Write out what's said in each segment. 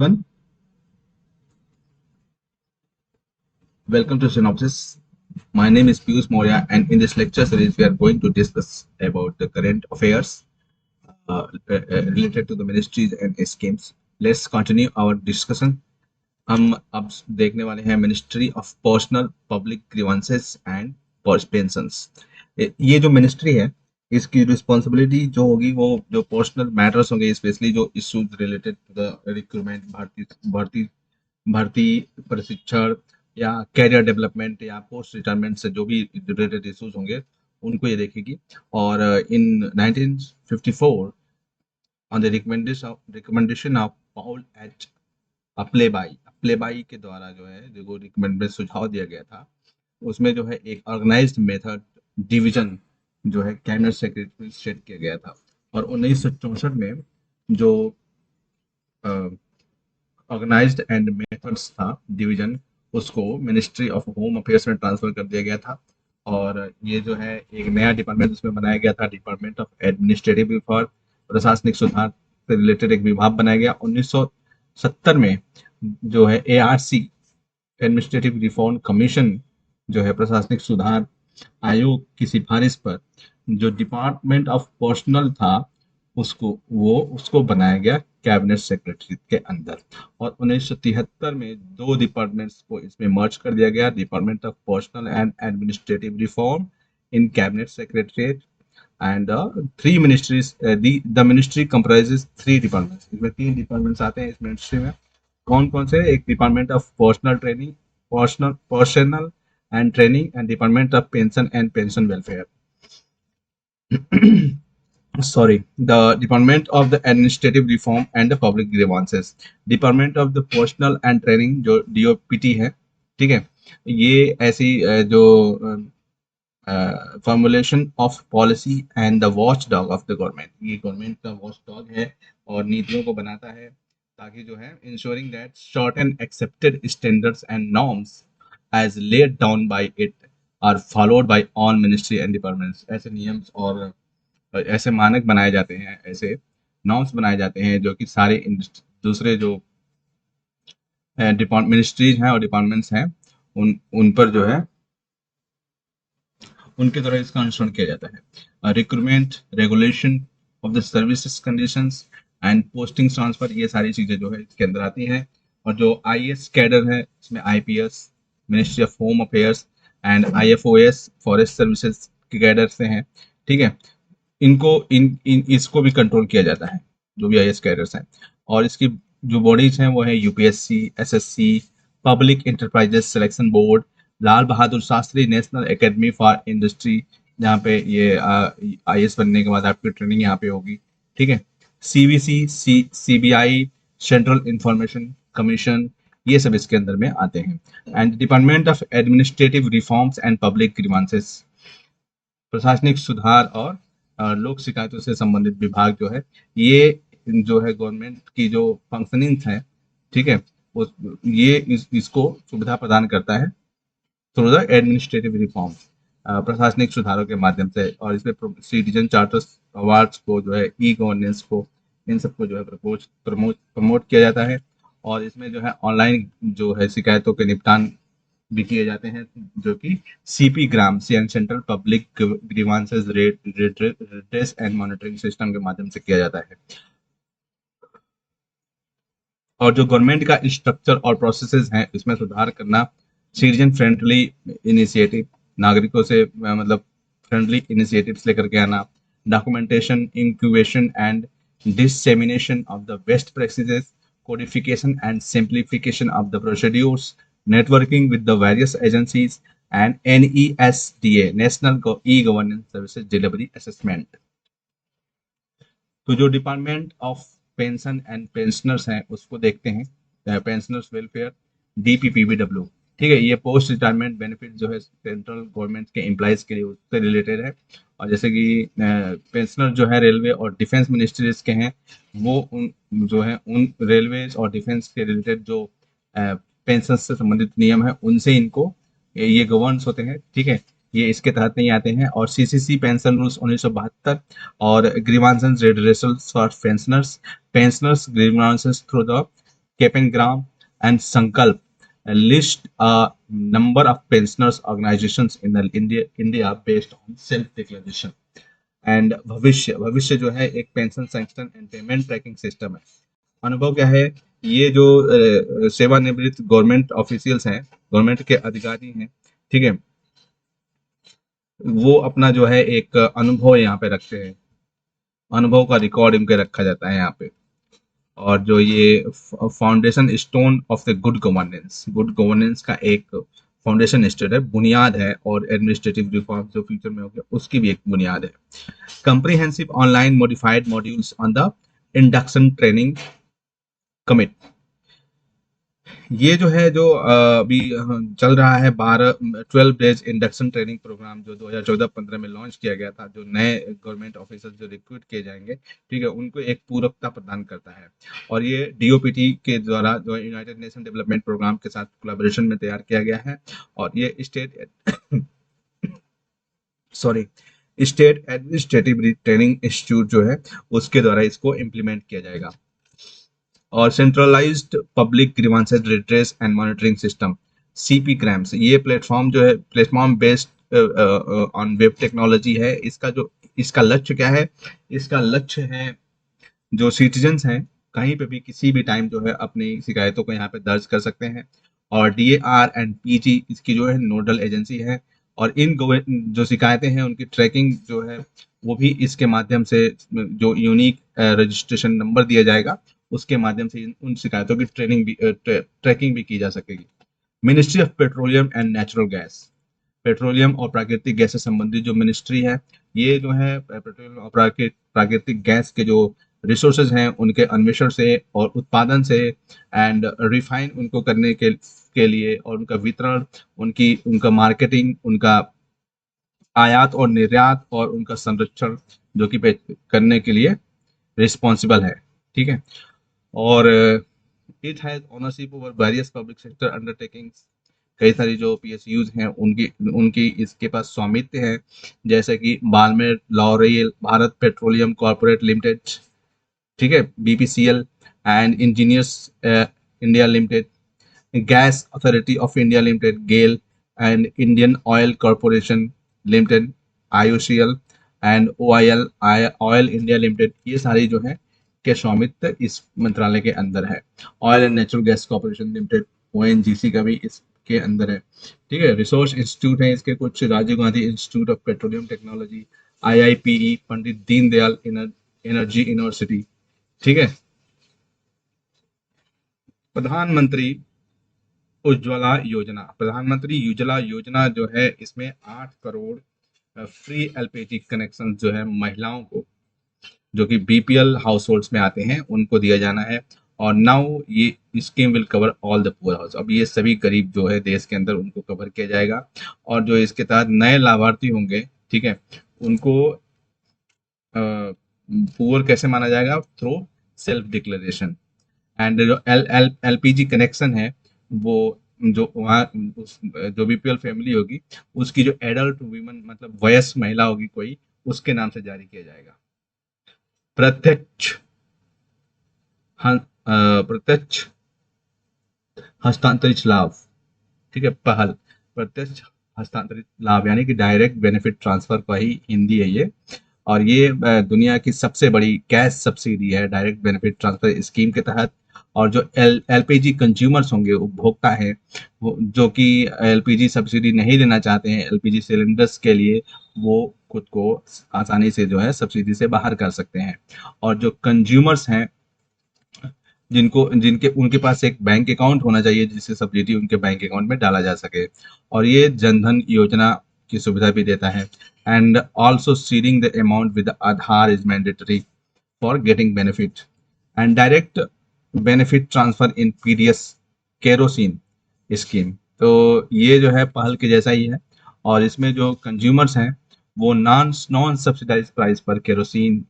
Everyone, welcome to Synopsis. My name is Piyush Moria, and in this lecture series, we are going to discuss about the current affairs related to the ministries and schemes. Let's continue our discussion. हम अब देखने वाले हैं ministry of personnel public grievances and pensions. ये जो ministry है, इसकी responsibility जो होगी वो जो पर्सनल मैटर्स होंगे, स्पेशली जो issues related to the recruitment, भर्ती भर्ती प्रशिक्षण या कैरियर डेवलपमेंट या पोस्ट रिटायरमेंट से जो भी रिलेटेड इश्यूज होंगे उनको ये देखेगी। और in 1954 on the recommendation of Paul H Appleby के द्वारा जो है जो रिकमेंड में सुझाव दिया गया था, उसमें जो है एक ऑर्गेनाइज्ड मेथड डिवीजन जो है कैबिनेट सेक्रेटरी सेट किया गया था। और 1964 में जो ऑर्गेनाइज्ड एंड मेथड्स था डिवीजन, उसको मिनिस्ट्री ऑफ होम अफेयर्स में ट्रांसफर कर दिया गया था। और ये जो है एक नया डिपार्टमेंट उसमें बनाया गया था, डिपार्टमेंट ऑफ एडमिनिस्ट्रेटिव रिफॉर्म, प्रशासनिक सुधार से रिलेटेड एक विभाग बनाया गया। 1970 में जो है ARC एडमिनिस्ट्रेटिव रिफॉर्म कमीशन जो है प्रशासनिक सुधार आयोग की सिफारिश पर जो डिपार्टमेंट ऑफ पर्सनल था उसको बनाया गया कैबिनेट सेक्रेटरी के अंदर। और 1973 में दो डिपार्टमेंट्स को इसमें मर्ज कर दिया गया, department of personal and administrative reform in cabinet secretariat and three ministries. The ministry comprises three departments. इसमें तीन डिपार्टमेंट्स आते हैं इस मिनिस्ट्री में। कौन कौन से? एक department of personal training, personal and training, and department of pension and pension welfare. Sorry, the Department of the Administrative Reform and the Public Grievances, Department of the Personal and Training जो DOPT है, ठीक है। ये ऐसी जो formulation of policy and the watch dog of the government, ये government का watch dog है और नीतियों को बनाता है ताकि जो है insuring that certain accepted standards and norms as laid down by it are followed by all ministry and departments. ऐसे नियम्स और ऐसे मानक बनाए जाते हैं, ऐसे नॉर्म्स बनाए जाते हैं जो कि सारे दूसरे जो मिनिस्ट्रीज हैं और डिपार्टमेंट्स हैं उन पर जो है उनके द्वारा इसका अनुसरण किया जाता है। Recruitment, regulation of the services conditions and posting transfer, ये सारी चीजें जो है इसके अंदर आती हैं। और जो IAS कैडर है इसमें IPS ministry of home affairs and IFOS forest services के कैडर से हैं, ठीक है। इनको इसको भी कंट्रोल किया जाता है जो भी IAS कैडर्स हैं। और इसकी जो बॉडीज हैं वो है UPSC, SSC, public enterprises selection board, Lal Bahadur Shastri national academy for industry, जहाँ पे ये IAS बनने के बाद आपकी ट्रेनिंग यहाँ पे होगी, ठीक है। CBC, CBI, central information commission, ये सब इसके अंदर में आते हैं। And department of administrative reforms and public grievances, प्रशासनिक सुधार और लोक शिकायतों से संबंधित विभाग जो है, ये जो है गवर्नमेंट की जो फंक्शनिंग है, ठीक है, ये इसको सुविधा प्रदान करता है थ्रू द एडमिनिस्ट्रेटिव रिफॉर्म, प्रशासनिक सुधारों के माध्यम से। और इसमें सिटीजन चार्टर्स अवार्ड्स को जो है, ई गवर्नेंस को, इन सबको जो है प्रमोट किया जाता है। और इसमें जो है ऑनलाइन जो है शिकायतों के निपटान भी किए जाते हैं जो कि CP gram, central public grievances redress and monitoring system के माध्यम से किया जाता है। और जो गवर्नमेंट का स्ट्रक्चर और प्रोसेसेस हैं इसमें सुधार करना, सिटीजन फ्रेंडली इनिशिएटिव, नागरिकों से मतलब फ्रेंडली इनिशिएटिव्स लेकर के आना, documentation, incubation and dissemination of the best practices, codification and simplification of the procedures, networking with the various agencies, and NESDA, National E-Governance Services Delivery Assessment। तो जो department of pension and pensioners हैं उसको देखते हैं, pensioners welfare, DPPBW, ठीक है। ये post retirement benefit जो है सेंट्रल गवर्नमेंट के एम्प्लॉयज के लिए उससे रिलेटेड है। और जैसे कि पेंशनर जो है रेलवे और डिफेंस मिनिस्ट्रीज के हैं, वो उन जो है उन रेलवेज और डिफेंस के रिलेटेड जो पेंशन से संबंधित नियम है उनसे इनको ये गवर्न्स होते हैं, ठीक है। ये इसके तहत नहीं आते हैं। और CCC पेंशन रूल्स 1972 और grievances redressals for pensioners grievances through the Kepengram and Sankalp list a number of pensioners organizations in India based on self declaration. And भविष्य जो है एक pension sanction and payment tracking system है। अनुभव क्या है, ये जो सेवानिवृत्त गवर्नमेंट ऑफिशियल्स हैं, गवर्नमेंट के अधिकारी हैं, ठीक है, वो अपना जो है एक अनुभव यहाँ पे रखते हैं, अनुभव का रिकॉर्ड इनके रखा जाता है यहाँ पे। और जो ये foundation stone of the good governance का एक फाउंडेशन स्टेट है, बुनियाद है, और एडमिनिस्ट्रेटिव रिफॉर्म जो फ्यूचर में होगा उसकी भी एक बुनियाद है। Comprehensive online modified modules on the induction training commit, ये जो है जो अभी चल रहा है 12 डेज इंडक्शन ट्रेनिंग प्रोग्राम जो 2014-15 में लॉन्च किया गया था, जो नए गवर्नमेंट ऑफिसर्स जो रिक्रूट किए जाएंगे, ठीक है, उनको एक पूरकता प्रदान करता है। और ये डीओपीटी के द्वारा जो यूनाइटेड नेशन डेवलपमेंट प्रोग्राम के साथ कोलैबोरेशन में तैयार किया गया है, और ये स्टेट एडमिनिस्ट्रेटिव ट्रेनिंग इंस्टीट्यूट जो है उसके द्वारा इसको इम्प्लीमेंट किया जाएगा। और centralised public grievances redress and monitoring system CP cramps, ये प्लेटफॉर्म जो है platform based on web technology है। इसका लक्ष्य क्या है, इसका लक्ष्य है जो सिटीजन्स हैं कहीं पे भी किसी भी टाइम जो है अपनी शिकायतों को यहाँ पे दर्ज कर सकते हैं। और डीएआर एंड पीजी इसकी जो है नोडल एजेंसी है, और इन जो शिकायतें हैं उनकी ट्रैकिंग जो है वो भी इसके माध्यम से, जो यूनिक रजिस्ट्रेशन नंबर दिया जाएगा उसके माध्यम से उन शिकायतों की ट्रैकिंग भी की जा सकेगी। Ministry of petroleum and natural gas, petroleum और प्राकृतिक गैस से संबंधित जो मिनिस्ट्री है, ये जो है पेट्रोलियम और प्राकृतिक गैस के जो रिसोर्सेज हैं उनके अन्वेषण से और उत्पादन से एंड रिफाइन उनको करने के लिए, और उनका वितरण, उनका मार्केटिंग, उनका आयात और निर्यात, और उनका संरक्षण जो कि करने के लिए रिस्पॉन्सिबल है, ठीक है। और it has ownership over various public sector undertakings, कई सारी जो पीएसयूज हैं उनकी इसके पास स्वामित्व है, जैसे कि Balmer Lawrie Bharat petroleum corporate limited, ठीक है, BPCL and engineers India limited, gas authority of India limited GAIL, and Indian oil corporation limited IOCL, and OIL oil India limited, ये सारी जो है के स्वामित्व इस मंत्रालय के अंदर है। Oil and natural gas corporation limited ONGC का भी इसके अंदर है, ठीक है। रिसोर्स इंस्टीट्यूट है इसके कुछ, Rajiv Gandhi institute of petroleum technology, IIPE, Pandit Deendayal energy university, ठीक है। प्रधानमंत्री उज्ज्वला योजना जो है इसमें 8 करोड़ फ्री एलपीजी कनेक्शन जो है महिलाओं को, जो कि बीपीएल हाउस होल्ड्स में आते हैं, उनको दिया जाना है। और नाउ ये scheme will cover all the poor house, अब ये सभी गरीब जो है देश के अंदर उनको कवर किया जाएगा। और जो इसके तहत नए लाभार्थी होंगे, ठीक है, उनको पुअर कैसे माना जाएगा, थ्रू सेल्फ डिक्लेरेशन। एंड जो एलपीजी कनेक्शन है वो जो वहाँ जो बीपीएल फैमिली होगी उसकी जो एडल्ट वीमन मतलब वयस्क महिला होगी कोई, उसके नाम से जारी किया जाएगा। प्रत्यक्ष हस्तांतरित लाभ, ठीक है, पहल प्रत्यक्ष हस्तांतरित लाभ यानी कि डायरेक्ट बेनिफिट ट्रांसफर का ही हिंदी है ये। और ये दुनिया की सबसे बड़ी कैश सब्सिडी है डायरेक्ट बेनिफिट ट्रांसफर स्कीम के तहत। और जो एलपीजी कंज्यूमर्स होंगे, उपभोक्ता है, जो कि एलपीजी सब्सिडी नहीं लेना चाहते हैं एलपीजी सिलेंडर्स के लिए, वो खुद को आसानी से जो है सब्सिडी से बाहर कर सकते हैं। और जो कंज्यूमर्स हैं उनके पास एक बैंक अकाउंट होना चाहिए जिससे सब्सिडी उनके बैंक अकाउंट में डाला जा सके। और ये जनधन योजना की सुविधा भी देता है। And also seeding the amount with Aadhaar is mandatory for getting benefit and direct benefit transfer in PDS kerosene scheme. तो ये जो है पहल के जैसा ही है, और इसमें जो कंज्यूमर्स हैं वो नॉन सब्सिडाइज प्राइस पर केरोसिन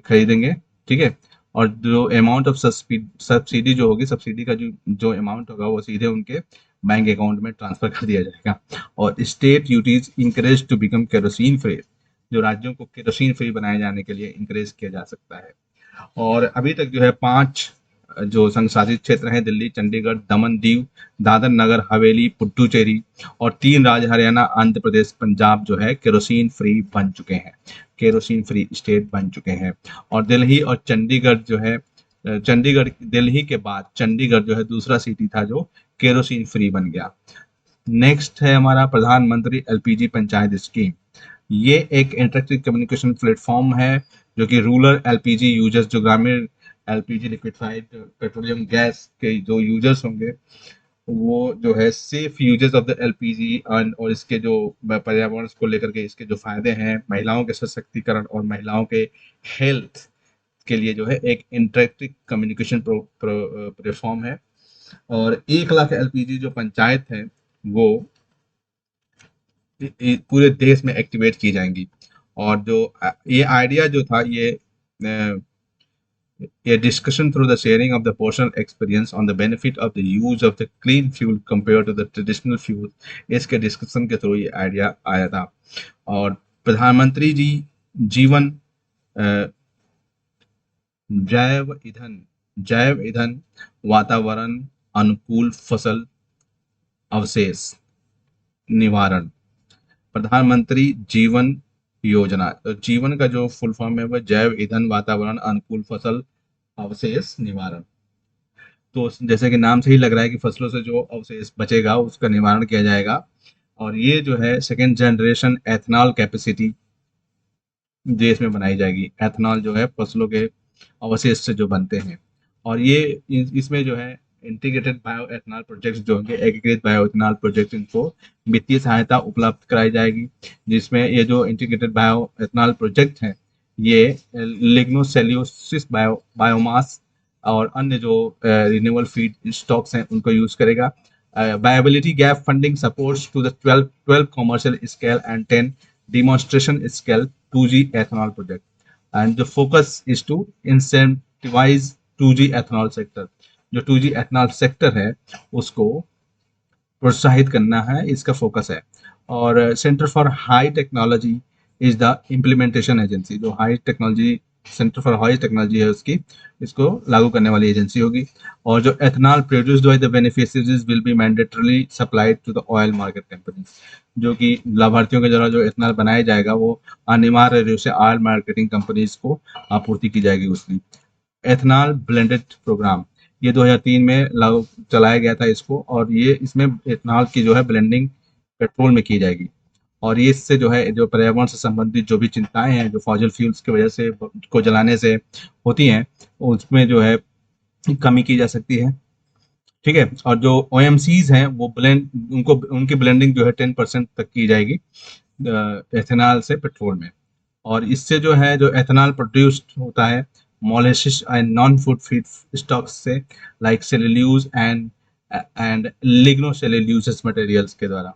खरीदेंगे, ठीक है। और जो अमाउंट ऑफ सब्सिडी जो होगी, सब्सिडी का जो अमाउंट होगा वो सीधे उनके बैंक अकाउंट में ट्रांसफर कर दिया जाएगा। और state UTs encourage to become kerosene free, जो राज्यों को केरोसिन फ्री बनाए जाने के लिए इंकरेज किया जा सकता है। और अभी तक जो है 5 जो संघ शासित क्षेत्र हैं दिल्ली, चंडीगढ़, दमन, दीव, दादर नगर हवेली, पुडुचेरी और 3 राज्य हरियाणा, आंध्र प्रदेश, पंजाब जो है केरोसिन फ्री बन चुके हैं, केरोसिन फ्री स्टेट बन चुके हैं। और दिल्ली और चंडीगढ़ जो है चंडीगढ़ दिल्ली के बाद चंडीगढ़ जो है दूसरा सिटी था जो केरोसिन फ्री बन गया। नेक्स्ट है हमारा प्रधानमंत्री एलपीजी पंचायत स्कीम। ये एक इंटरेक्टिव कम्युनिकेशन प्लेटफॉर्म है जो कि रूरल एलपीजी यूजर्स, जो ग्रामीण एलपीजी लिक्विफाइड पेट्रोलियम गैस के जो यूजर्स होंगे वो जो है safe uses of the LPG और इसके जो पर्यावरण को लेकर के इसके जो फायदे हैं, महिलाओं के सशक्तिकरण और महिलाओं के हेल्थ के लिए जो है एक इंटरेक्टिव कम्युनिकेशन प्लेटफॉर्म है। और 1 लाख एलपीजी जो पंचायत है वो पूरे देश में एक्टिवेट की जाएंगी। और जो ये आइडिया जो था ये discussion through the sharing of the personal experience on the benefit of the use of the clean fuel compare to the traditional fuel, इसके डिस्कशन के थ्रू ये आइडिया आया था। और प्रधानमंत्री जी जीवन जैव ईंधन वातावरण अनुकूल फसल अवशेष निवारण, प्रधानमंत्री जीवन योजना, तो जीवन का जो फुल फॉर्म है वह जैव ईंधन वातावरण अनुकूल फसल अवशेष निवारण। तो जैसे कि नाम से ही लग रहा है कि फसलों से जो अवशेष बचेगा उसका निवारण किया जाएगा। और ये जो है सेकेंड जनरेशन एथनॉल कैपेसिटी देश में बनाई जाएगी। एथनॉल जो है फसलों के अवशेष से जो बनते हैं। और ये इसमें जो है इंटीग्रेटेड बायो एथनॉल प्रोजेक्ट जो होंगे, एकीकृत बायो एथनॉल प्रोजेक्ट, इनको वित्तीय सहायता उपलब्ध कराई जाएगी, जिसमें ये जो इंटीग्रेटेड बायो एथनॉल प्रोजेक्ट हैं ये लिग्नोसेल्यूलोसिस बायोमास और अन्य जो रिन्यूएबल फीड स्टॉक्स हैं उनको यूज करेगा। Viability gap funding supports to the 12 commercial scale and 10 demonstration scale 2G ethanol project, and the focus is to incentivize 2G ethanol sector। जो 2G ethanol sector है उसको प्रोत्साहित करना है, इसका फोकस है। और centre for high technology is the implementation agency, जो high technology centre for high technology है उसकी इसको लागू करने वाली एजेंसी होगी। और जो ethanol produced by the beneficiaries will be mandatorily supplied to the oil market company, जो कि लाभार्थियों के द्वारा जो एथनॉल बनाया जाएगा वो अनिवार्य रूप से ऑयल मार्केटिंग कंपनीज को आपूर्ति की जाएगी उसकी। एथनॉल ब्लेंडेड प्रोग्राम ये 2003 में लागू चलाया गया था इसको, और ये इसमें एथनॉल की जो है ब्लेंडिंग पेट्रोल में की जाएगी। और ये इससे जो है जो पर्यावरण से संबंधित जो भी चिंताएं हैं जो फॉसिल फ्यूल्स की वजह से को जलाने से होती हैं उसमें जो है कमी की जा सकती है। ठीक है। और जो OMCs हैं वो उनकी ब्लेंडिंग जो है 10% तक की जाएगी एथेनॉल से पेट्रोल में। और इससे जो है जो एथेनॉल प्रोड्यूस्ड होता है molasses and non food feed stocks से, लाइक सेल्यूलोज एंड लिग्नोसेल्यूलोसिस मटेरियल्स के द्वारा।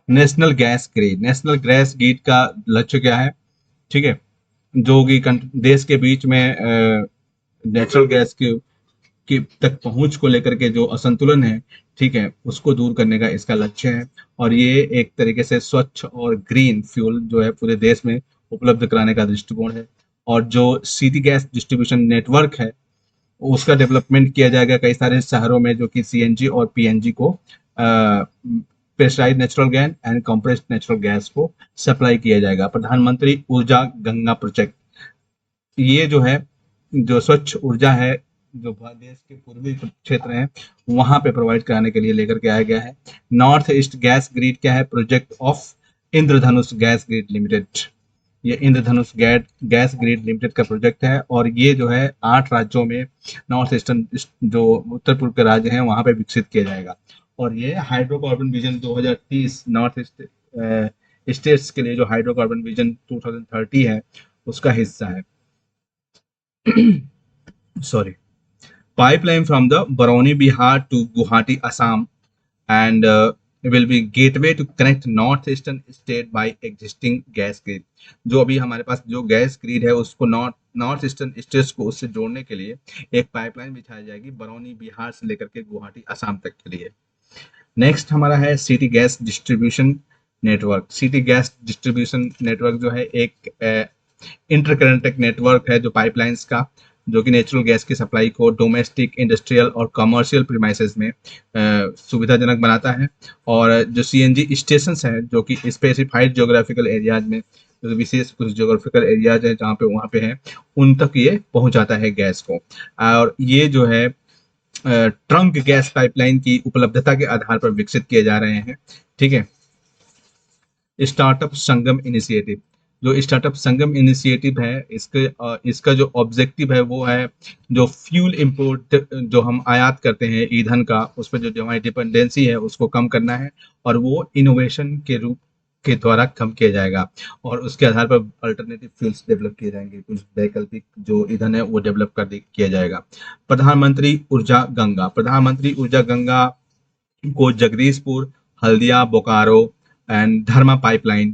नेशनल गैस ग्रिड का लक्ष्य क्या है? ठीक है, जो कि देश के बीच में नेचुरल गैस की तक पहुंच को लेकर के जो असंतुलन है, ठीक है, उसको दूर करने का इसका लक्ष्य है। और ये एक तरीके से स्वच्छ और ग्रीन फ्यूल जो है पूरे देश में उपलब्ध कराने का दृष्टिकोण है। और जो सिटी गैस डिस्ट्रीब्यूशन नेटवर्क है उसका डेवलपमेंट किया जाएगा कई सारे शहरों में, जो कि CNG और PNG को pressurised natural gas and compressed natural gas को सप्लाई किया जाएगा। प्रधानमंत्री ऊर्जा गंगा प्रोजेक्ट, ये जो है जो स्वच्छ ऊर्जा है जो देश के पूर्वी क्षेत्र हैं वहां पे प्रोवाइड कराने के लिए लेकर के आया गया है। नॉर्थ ईस्ट गैस ग्रिड क्या है? Project of Indradhanush gas grid limited. ये इंद्रधनुष गैस ग्रिड लिमिटेड का प्रोजेक्ट है और ये जो है 8 राज्यों में नॉर्थ ईस्टर्न जो उत्तर पूर्व के राज्य हैं वहां पे विकसित किया जाएगा। और ये hydrocarbon vision 2030 north east states के लिए जो हाइड्रोकार्बन विजन 2030 है उसका हिस्सा है। Sorry. Pipeline from the Barauni, Bihar to Guwahati, Assam, and will be gateway to connect northeastern state by existing gas grid। जो अभी हमारे पास जो गैस ग्रिड है उसको नॉर्थ ईस्टर्न स्टेट्स को उससे जोड़ने के लिए एक पाइपलाइन बिछाई जाएगी बरौनी बिहार से लेकर के गुवाहाटी असम तक के लिए। नेक्स्ट हमारा है city gas distribution network. City gas distribution network जो है एक इंटरकनेक्टेड नेटवर्क है जो पाइपलाइंस का, जो कि नेचुरल गैस की सप्लाई को डोमेस्टिक, इंडस्ट्रियल और कमर्शियल प्रीमाइसेस में सुविधाजनक बनाता है। और जो सीएनजी स्टेशंस हैं जो कि स्पेसिफाइड ज्योग्राफिकल एरियाज में, जो विशेष कुछ ज्योग्राफिकल एरियाज है जहाँ पे वहाँ पे है, उन तक ये पहुँचाता है गैस को। और ये जो है ट्रंक गैस पाइपलाइन की उपलब्धता के आधार पर विकसित किए जा रहे हैं। ठीक है। स्टार्टअप संगम इनिशिएटिव, जो स्टार्टअप संगम इनिशिएटिव है, इसका जो ऑब्जेक्टिव है वो है जो फ्यूल इंपोर्ट, जो हम आयात करते हैं ईंधन का, उस पर जो हमारी डिपेंडेंसी है उसको कम करना है, और वो इनोवेशन के रूप के द्वारा कम किया जाएगा। और उसके आधार पर अल्टरनेटिव फ्यूल्स डेवलप किए जाएंगे, कुछ वैकल्पिक जो ईंधन है वो डेवलप किया जाएगा। प्रधानमंत्री ऊर्जा गंगा, प्रधानमंत्री ऊर्जा गंगा को Jagdishpur, Haldia, Bokaro and Dharma pipeline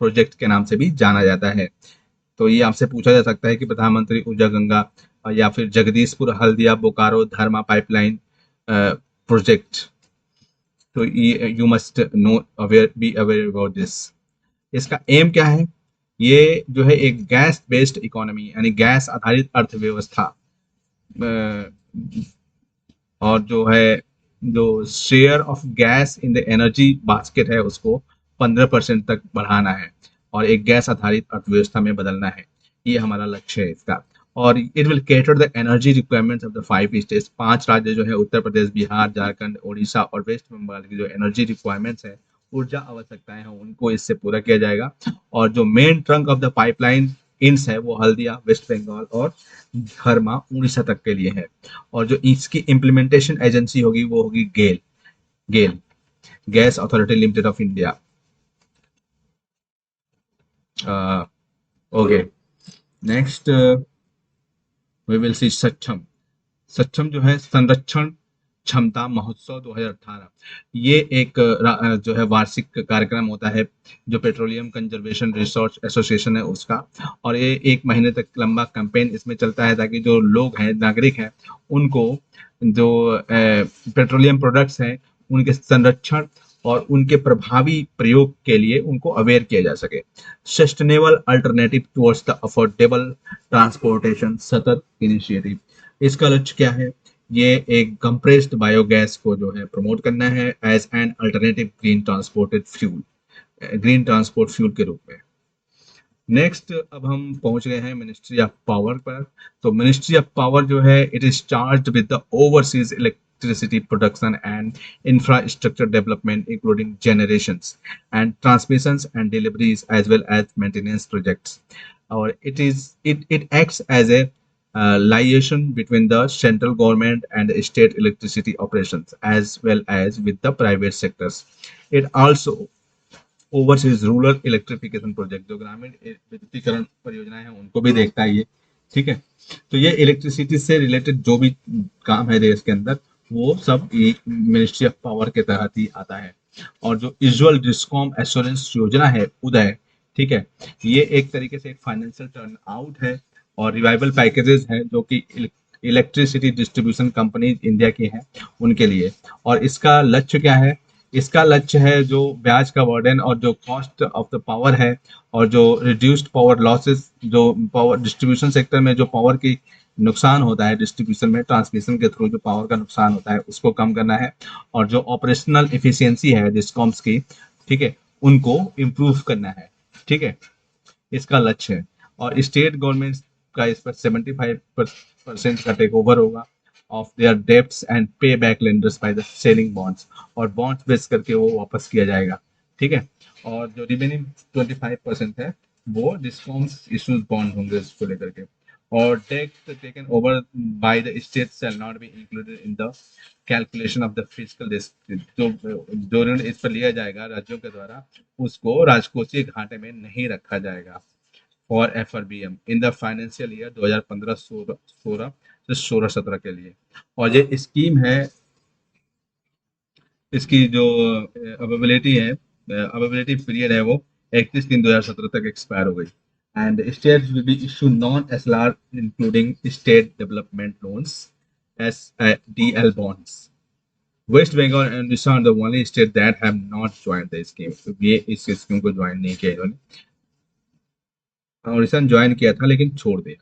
project के नाम से भी जाना जाता है। तो ये आपसे पूछा जा सकता है कि प्रधानमंत्री ऊर्जा गंगा या फिर जगदीशपुर, हल्दिया, बोकारो, धर्मा पाइपलाइन प्रोजेक्ट, तो ये you must know aware be aware about this. इसका एम क्या है? ये जो है एक गैस बेस्ड इकोनॉमी यानी गैस आधारित अर्थव्यवस्था, और जो है जो share of gas in the energy basket है उसको 15% तक बढ़ाना है और एक गैस आधारित अर्थव्यवस्था में बदलना है। ये हमारा लक्ष्य है इसका। और it will cater the energy requirements of the 5 states, 5 राज्य जो है उत्तर प्रदेश, बिहार, झारखंड, उड़ीसा और वेस्ट बंगाल की जो एनर्जी रिक्वायरमेंट्स है, ऊर्जा आवश्यकताएं हैं, उनको इससे पूरा किया जाएगा। और जो main trunk of the pipeline इंस है वो हल्दिया, वेस्ट बंगाल और धर्मा, उड़ीसा तक के लिए है। और जो इसकी इम्प्लीमेंटेशन एजेंसी होगी वो होगी GAIL, GAIL gas authority limited of India. Okay, next we will see Saksham. Saksham जो है संरक्षण क्षमता महोत्सव 2018, ये एक जो है वार्षिक कार्यक्रम होता है जो पेट्रोलियम कंजर्वेशन रिसर्च एसोसिएशन है उसका। और ये 1 महीने तक लंबा कैंपेन इसमें चलता है ताकि जो लोग हैं, नागरिक हैं, उनको जो पेट्रोलियम प्रोडक्ट्स हैं उनके संरक्षण और उनके प्रभावी प्रयोग के लिए उनको अवेयर किया जा सके। Sustainable alternative towards the affordable transportation सतत इनिशिएटिव, इसका लक्ष्य क्या है? ये एक कंप्रेस्ड बायोगैस को जो है प्रमोट करना है as an alternative green transported fuel, green transport fuel के रूप में। नेक्स्ट अब हम पहुंच गए हैं मिनिस्ट्री ऑफ पावर पर। तो मिनिस्ट्री ऑफ पावर जो है it is charged with the overseas electricity production and infrastructure development including generations and transmissions and deliveries as well as maintenance projects. और it acts as a liaison between the central government and state electricity operations as well as with the private sectors. It also oversees rural electrification project, जो ग्रामीण विद्युतीकरण परियोजनाएं हैं उनको भी देखता है ये। ठीक है। तो ये इलेक्ट्रिसिटी से रिलेटेड जो भी काम है देश के अंदर वो सब मिनिस्ट्री ऑफ पावर के तहत ही आता है। और जो यूजुअल डिस्कॉम एश्योरेंस योजना है उदय, ठीक है, ये एक तरीके से एक फाइनेंशियल टर्न आउट है और रिवाइवल पैकेजेस है जो कि इलेक्ट्रिसिटी डिस्ट्रीब्यूशन कंपनी इंडिया की हैं उनके लिए। और इसका लक्ष्य क्या है? इसका लक्ष्य है जो ब्याज का बर्डन और जो कॉस्ट ऑफ द पावर है और जो रिड्यूस्ड पावर लॉसेस, जो पावर डिस्ट्रीब्यूशन सेक्टर में जो पावर की नुकसान होता है डिस्ट्रीब्यूशन में, ट्रांसमिशन के थ्रू जो पावर का नुकसान होता है उसको कम करना है। और जो ऑपरेशनल इफिशियंसी है डिस्कॉम्स की, ठीक है, उनको इम्प्रूव करना है। ठीक है, इसका लक्ष्य है। और स्टेट गवर्नमेंट का इस पर 75% का टेक ओवर होगा ऑफ देयर डेब्ट्स एंड पे back lenders by the selling bonds, और बॉन्ड्स बेच करके वो वापस किया जाएगा। ठीक है। और जो रिमेनिंग 25% है वो डिस्कॉम्स इश्यूज बॉन्ड होंगे इसको लेकर के। और tax taken over by the state shall not be included in the calculation of the physical district, जो ऋण इस पर लिया जाएगा राज्यों के द्वारा उसको राजकोषीय घाटे में नहीं रखा जाएगा। और FRBM in the financial year 2015-16 से 16-17 के लिए। और ये स्कीम है, इसकी जो अवेलेबिलिटी है, अवेलेबिलिटी पीरियड है वो 31/3/2017 तक एक्सपायर हो गई। And states will be issue non SLR including state development loans, SDL bonds. West Bengal and Orissa are the only state that have not joined the scheme. तो ये इस स्कीम को ज्वाइन नहीं किया इन्होंने। उड़ीसा ने ज्वाइन किया था लेकिन छोड़ दिया।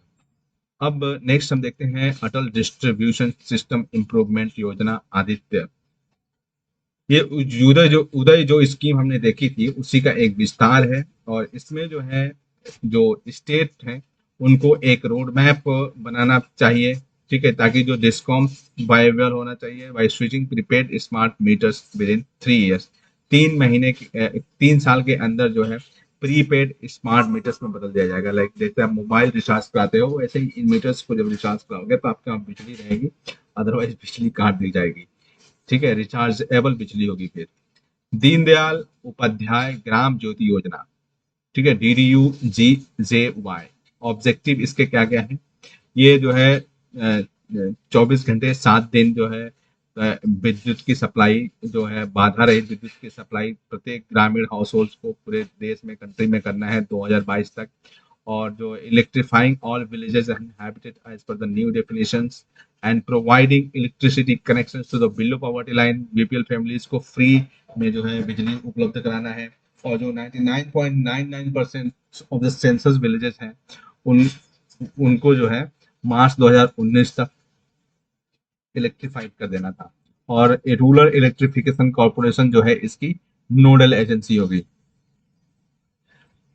अब नेक्स्ट हम देखते हैं अटल डिस्ट्रीब्यूशन सिस्टम इम्प्रूवमेंट योजना आदित्य। ये उदय जो स्कीम हमने देखी थी उसी का एक विस्तार है, और इसमें जो है जो स्टेट है उनको एक रोड मैप बनाना चाहिए, ठीक है, ताकि जो डिस्कॉम वायबल होना चाहिए by switching prepaid smart meters within 3 years. 3 साल के अंदर जो है प्रीपेड स्मार्ट मीटर्स में बदल दिया जाएगा। लाइक जैसे आप मोबाइल रिचार्ज कराते हो वैसे ही इन मीटर्स को जब रिचार्ज कराओगे तो आपके यहाँ बिजली रहेगी, अदरवाइज बिजली काट दी जाएगी, ठीक है, रिचार्जेबल बिजली होगी फिर। दीनदयाल उपाध्याय ग्राम ज्योति योजना, ठीक है, DDU-GJY। ऑब्जेक्टिव इसके क्या क्या है? ये जो है 24 घंटे 7 दिन जो है विद्युत की सप्लाई जो है बाधा रहित विद्युत की सप्लाई प्रत्येक ग्रामीण हाउस होल्ड को पूरे देश में कंट्री में करना है 2022 तक। और जो electrifying all villages and habitat as per the new definitions and providing electricity connection to the below poverty line BPL families को फ्री में जो है बिजली उपलब्ध कराना है। और जो 99.99% ऑफ द सेंसस विलेजेस हैं उन उनको जो है मार्च 2019 तक इलेक्ट्रीफाइड कर देना था। और रूरल इलेक्ट्रिफिकेशन कॉर्पोरेशन जो है इसकी नोडल एजेंसी होगी।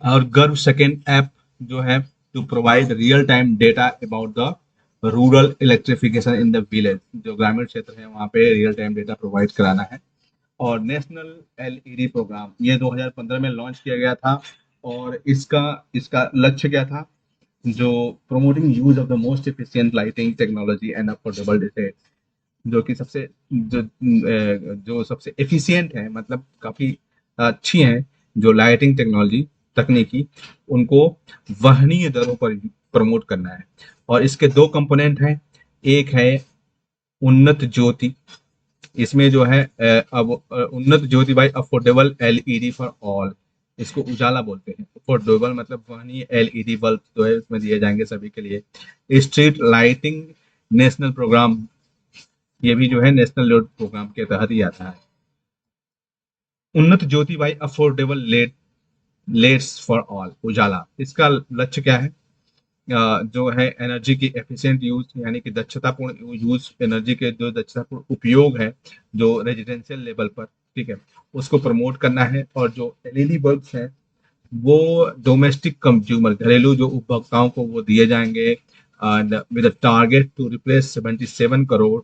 और गर्व सेकेंड ऐप जो है to provide real time data about the rural electrification in the village, जो ग्रामीण क्षेत्र है वहाँ पे रियल टाइम डेटा प्रोवाइड कराना है। और नेशनल एलईडी प्रोग्राम ये 2015 में लॉन्च किया गया था, और इसका इसका लक्ष्य क्या था? जो promoting use of the most efficient lighting technology and affordable details, जो कि जो सबसे एफिशिएंट है, मतलब काफी अच्छी है जो लाइटिंग टेक्नोलॉजी तकनीकी, उनको वहनीय दरों पर प्रमोट करना है। और इसके दो कंपोनेंट हैं, एक है उन्नत ज्योति, इसमें जो है अब Unnat Jyoti by affordable LED for all, इसको उजाला बोलते हैं। अफोर्डेबल मतलब वहनीय एलईडी बल्ब जो है उसमें दिए जाएंगे सभी के लिए। स्ट्रीट लाइटिंग नेशनल प्रोग्राम, ये भी जो है नेशनल लोड प्रोग्राम के तहत ही आता है। Unnat Jyoti by affordable LEDs for all Ujala, इसका लक्ष्य क्या है? जो है एनर्जी की एफिशिएंट यूज, यानी कि दक्षतापूर्ण यूज, एनर्जी के जो दक्षतापूर्ण उपयोग है जो रेजिडेंशियल लेवल पर, ठीक है, उसको प्रमोट करना है। और जो एलईडी बल्ब्स हैं वो डोमेस्टिक कंज्यूमर, घरेलू जो उपभोक्ताओं को वो दिए जाएंगे, and with a target to replace 77 crore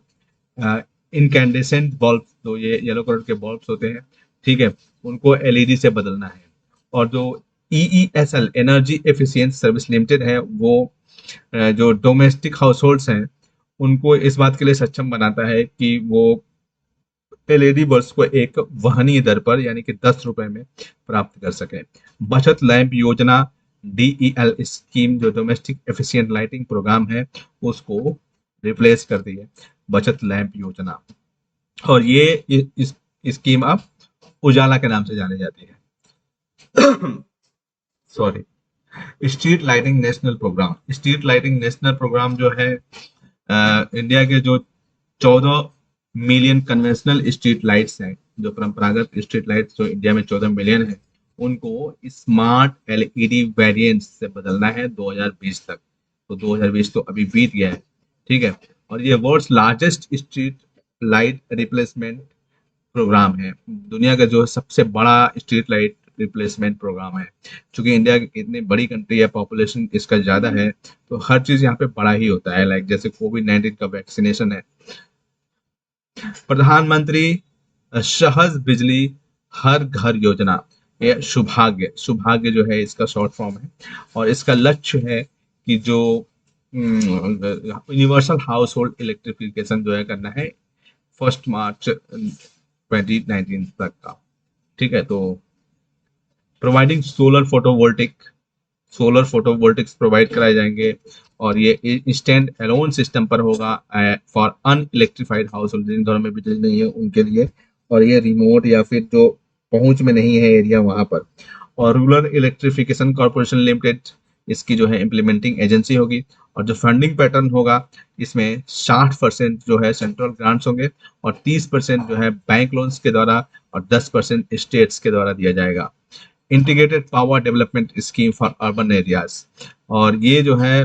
incandescent bulb, तो ये येलो कलर के बल्ब्स होते हैं, ठीक है, उनको एलईडी से बदलना है। और जो EESL energy efficient service limited है वो जो डोमेस्टिक हाउस होल्ड्स हैं उनको इस बात के लिए सक्षम बनाता है कि वो एलईडी बल्ब्स को एक वहनीय दर पर यानी कि 10 रुपए में प्राप्त कर सके। बचत लैंप योजना DEL स्कीम, जो डोमेस्टिक एफिशिएंट लाइटिंग प्रोग्राम है, उसको रिप्लेस कर दी है बचत लैंप योजना। और ये इस स्कीम अब उजाला के नाम से जानी जाती है। Sorry. Street lighting national programme, street lighting national programme जो है इंडिया के जो 14 मिलियन कन्वेंशनल स्ट्रीट लाइट्स हैं, जो परंपरागत स्ट्रीट लाइट्स जो इंडिया में 14 मिलियन है, उनको स्मार्ट एलईडी वेरिएंट्स से बदलना है 2020 तक। तो 2020 तो अभी बीत गया है, ठीक है। और ये world's largest street light replacement programme है, दुनिया का जो सबसे बड़ा स्ट्रीट लाइट रिप्लेसमेंट प्रोग्राम है। चूंकि इंडिया इतनी बड़ी कंट्री है, पॉपुलेशन इसका ज्यादा है, तो हर चीज यहाँ पे बड़ा ही होता है। लाइक जैसे कोविड-19 का वैक्सीनेशन है, प्रधानमंत्री सहज बिजली हर घर योजना, ये सौभाग्य जो है इसका शॉर्ट फॉर्म है। और इसका लक्ष्य है कि जो यूनिवर्सल हाउस होल्ड इलेक्ट्रिफिकेशन जो है करना है 1 मार्च 2019 तक का, ठीक है। तो प्रोवाइडिंग सोलर फोटोवोल्टिक्स प्रोवाइड कराए जाएंगे, और ये इंस्टेंट अलोन सिस्टम पर होगा फॉर अनइलेक्ट्रिफाइड हाउस होल्ड, जिन घरों में बिजली नहीं है उनके लिए, और ये रिमोट या फिर जो पहुंच में नहीं है एरिया वहां पर। और रूरल इलेक्ट्रिफिकेशन कॉर्पोरेशन लिमिटेड इसकी जो है इम्प्लीमेंटिंग एजेंसी होगी। और जो फंडिंग पैटर्न होगा इसमें 60% जो है सेंट्रल ग्रांट्स होंगे, और 30% जो है बैंक लोन्स के द्वारा, और 10% स्टेट्स के द्वारा दिया जाएगा। Integrated power development scheme for urban areas, और ये जो है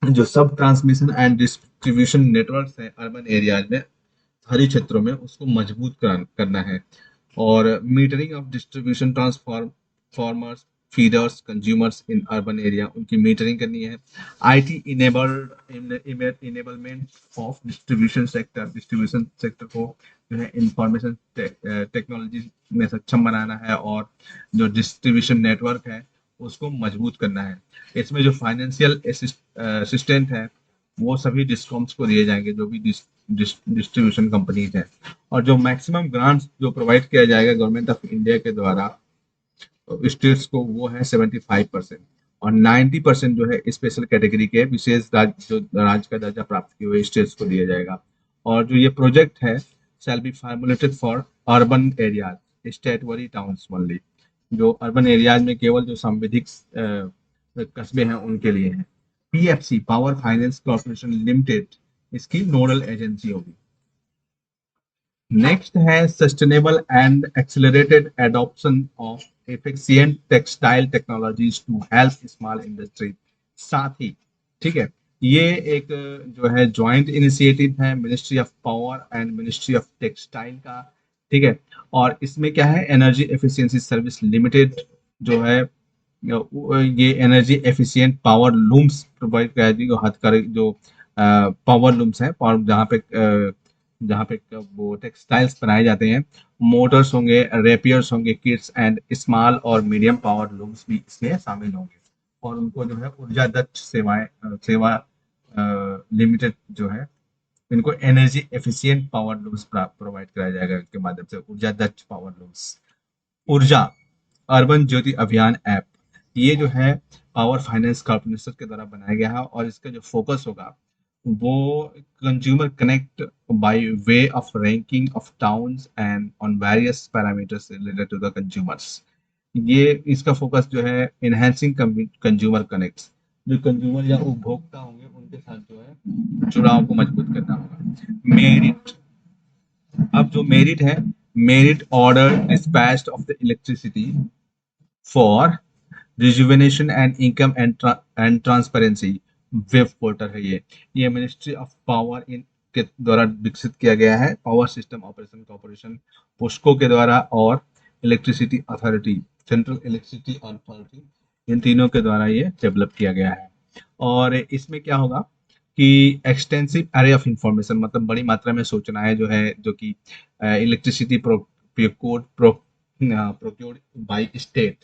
जो सब ट्रांसमिशन एंड डिस्ट्रीब्यूशन नेटवर्क्स हैं अर्बन एरियाज में, शहरी क्षेत्रों में, उसको मजबूत करना है। और metering of distribution transformers, feeders, consumers in urban area, उनकी मीटरिंग करनी है। IT enablement of distribution sector को जो है इंफॉर्मेशन टेक्नोलॉजी में सक्षम बनाना है, और जो डिस्ट्रीब्यूशन नेटवर्क है उसको मजबूत करना है। इसमें जो फाइनेंशियल असिस्टेंट है वो सभी डिस्कॉम्स को दिए जाएंगे, जो भी डिस्ट्रीब्यूशन कंपनीज हैं। और जो मैक्सिमम ग्रांट्स जो प्रोवाइड किया जाएगा गवर्नमेंट ऑफ इंडिया के द्वारा स्टेट्स को, वो है 75%। और 90% जो है स्पेशल कैटेगरी के विशेष राज्य का दर्जा प्राप्त किए हुए स्टेट्स को दिया जाएगा। और जो ये प्रोजेक्ट है shall be formulated for urban areas statutory towns only, जो अर्बन एरियाज में केवल जो संविधिक कस्बे हैं उनके लिए है। PFC, power finance corporation limited, इसकी नोडल एजेंसी होगी। नेक्स्ट है sustainable and accelerated adoption of efficient textile technologies to help small industry. साथ ही, ठीक है, ये एक जो है ज्वाइंट इनिशिएटिव है ministry of power and ministry of textile का, ठीक है। और इसमें क्या है, एनर्जी एफिशिएंसी सर्विस लिमिटेड जो है, ये energy efficient power looms provide कराएगी, जो हथकरघा जो पावर लूम्स है, और जहाँ पे वो टेक्सटाइल्स बनाए जाते हैं, मोटर्स होंगे, रेपियर्स होंगे, किट्स एंड स्मॉल और मीडियम पावर लूम्स भी इसमें शामिल होंगे। और उनको जो है ऊर्जा दक्ष सेवा लिमिटेड जो है, इनको energy efficient power looms provide कराया जाएगा इनके माध्यम से, ऊर्जा दक्ष पावर लूम्स। ऊर्जा अर्बन ज्योति अभियान ऐप, ये जो है पावर फाइनेंस कॉर्पोरेशन के द्वारा बनाया गया है, और इसका जो फोकस होगा वो consumer connect by way of ranking of towns and on various parameters related to the consumers. ये इसका फोकस जो है एनहांसिंग कंज्यूमर कनेक्ट्स, जो कंज्यूमर या उपभोक्ता होंगे उनके साथ जो है जुड़ाव को मजबूत करना होगा। मेरिट, अब जो मेरिट है, merit order dispatched of the electricity for rejuvenation and income and transparency web portal है। ये मिनिस्ट्री ऑफ पावर इन के द्वारा विकसित किया गया है, power system operation corporation POSOCO के द्वारा, और electricity authority, central electricity authority, इन तीनों के द्वारा ये डेवलप किया गया है। और इसमें क्या होगा कि एक्सटेंसिव एरे ऑफ इंफॉर्मेशन, मतलब बड़ी मात्रा में सूचनाएं जो है, जो कि इलेक्ट्रिसिटी प्रोक्योर्ड बाय स्टेट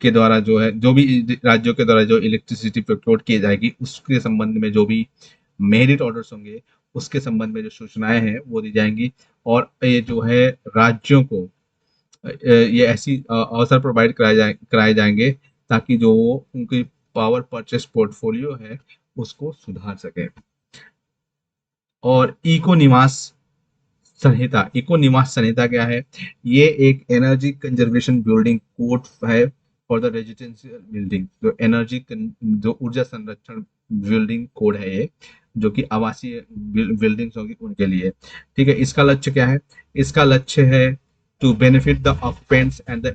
के द्वारा जो है, जो भी राज्यों के द्वारा जो इलेक्ट्रिसिटी प्रोक्योर की जाएगी उसके संबंध में जो भी मेरिट ऑर्डर्स होंगे उसके संबंध में जो सूचनाएं हैं वो दी जाएंगी। और ये जो है राज्यों को ये ऐसी अवसर प्रोवाइड कराए जाएंगे ताकि जो उनकी पावर परचेस पोर्टफोलियो है उसको सुधार सके। और इको निवास संहिता क्या है, ये एक एनर्जी कंजर्वेशन बिल्डिंग कोड है फॉर द रेजिडेंशियल बिल्डिंग, जो जो ऊर्जा संरक्षण बिल्डिंग कोड है ये, जो कि आवासीय बिल्डिंग्स होगी उनके लिए, ठीक है। इसका लक्ष्य क्या है, इसका लक्ष्य है to benefit the occupants and the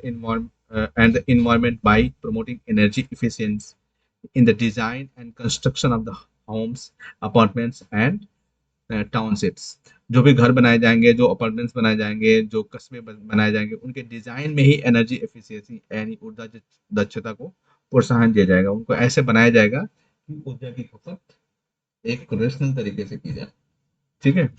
environment by promoting energy efficiency in the design and construction of the homes, apartments and townships. जो भी घर बनाए जाएंगे, जो अपार्टमेंट्स बनाए जाएंगे, जो कस्बे बनाए जाएंगे, उनके डिजाइन में ही एनर्जी एफिशिएंसी यानी ऊर्जा दक्षता को प्रोत्साहन दिया जाएगा। उनको ऐसे बनाया जाएगा कि ऊर्जा की खपत एक रेशनल तरीके से की जाए, ठीक है।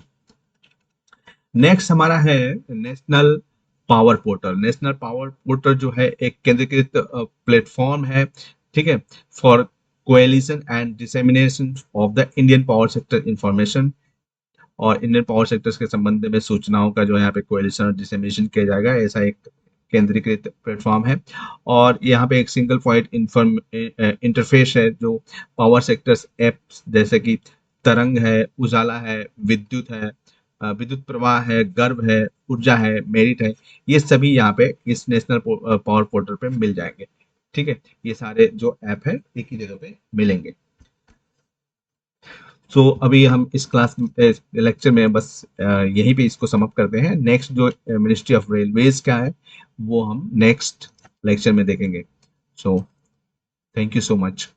नेक्स्ट हमारा है national power portal. National power portal जो है एक केंद्रीकृत प्लेटफॉर्म है, ठीक है, for coalition and dissemination of the Indian power sector information. और इंडियन पावर सेक्टर्स के संबंध में सूचनाओं का जो है यहाँ पे कोएलिशन और डिसेमिनेशन किया जाएगा, ऐसा एक केंद्रीकृत प्लेटफॉर्म है। और यहाँ पे एक सिंगल पॉइंट इंटरफेस है, जो पावर सेक्टर्स एप्स जैसे कि तरंग है, उजाला है, विद्युत है, विद्युत प्रवाह है, गर्भ है, ऊर्जा है, मेरिट है, ये सभी यहाँ पे इस नेशनल पावर पोर्टल पे मिल जाएंगे, ठीक है। ये सारे जो ऐप है एक ही जगह पे मिलेंगे। सो अभी हम इस क्लास लेक्चर में बस यहीं पे इसको समअप करते हैं। नेक्स्ट जो मिनिस्ट्री ऑफ रेलवेज का है वो हम नेक्स्ट लेक्चर में देखेंगे। So thank you so much.